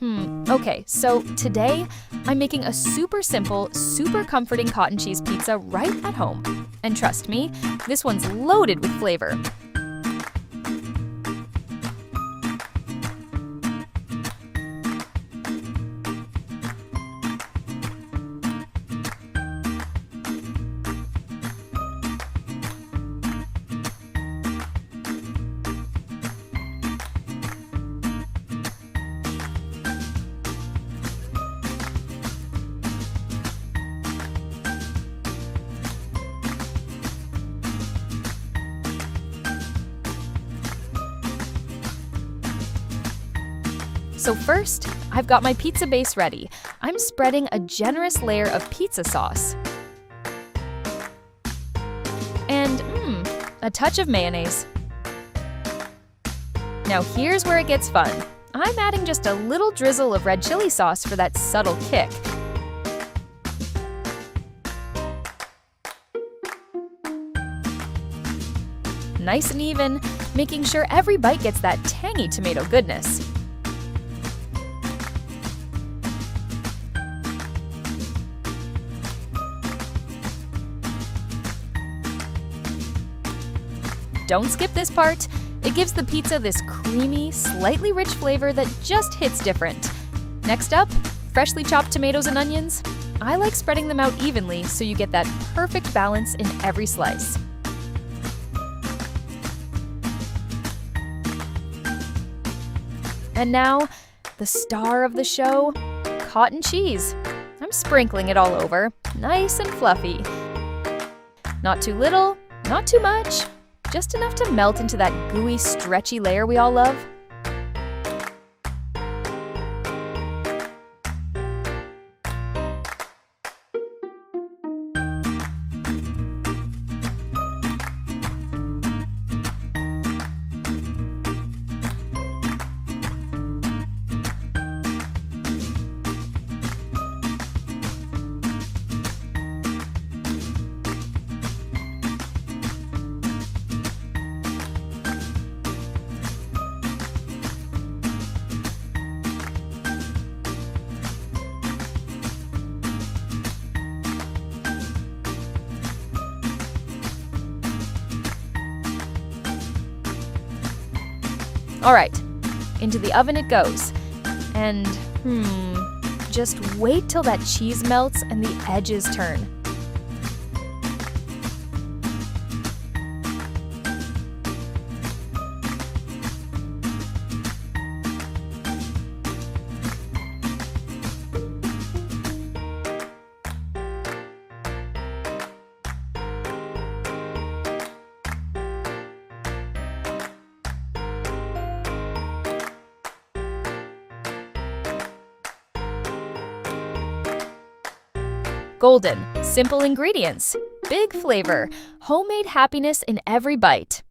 Okay, so today I'm making a super simple, super comforting cotton cheese pizza right at home. And trust me, this one's loaded with flavor. So first, I've got my pizza base ready. I'm spreading a generous layer of pizza sauce. And, a touch of mayonnaise. Now here's where it gets fun. I'm adding just a little drizzle of red chili sauce for that subtle kick. Nice and even, making sure every bite gets that tangy tomato goodness. Don't skip this part. It gives the pizza this creamy, slightly rich flavor that just hits different. Next up, freshly chopped tomatoes and onions. I like spreading them out evenly so you get that perfect balance in every slice. And now, the star of the show, cotton cheese. I'm sprinkling it all over, nice and fluffy. Not too little, not too much. Just enough to melt into that gooey, stretchy layer we all love. All right, into the oven it goes. And, just wait till that cheese melts and the edges turn. Golden, simple ingredients, big flavor, homemade happiness in every bite.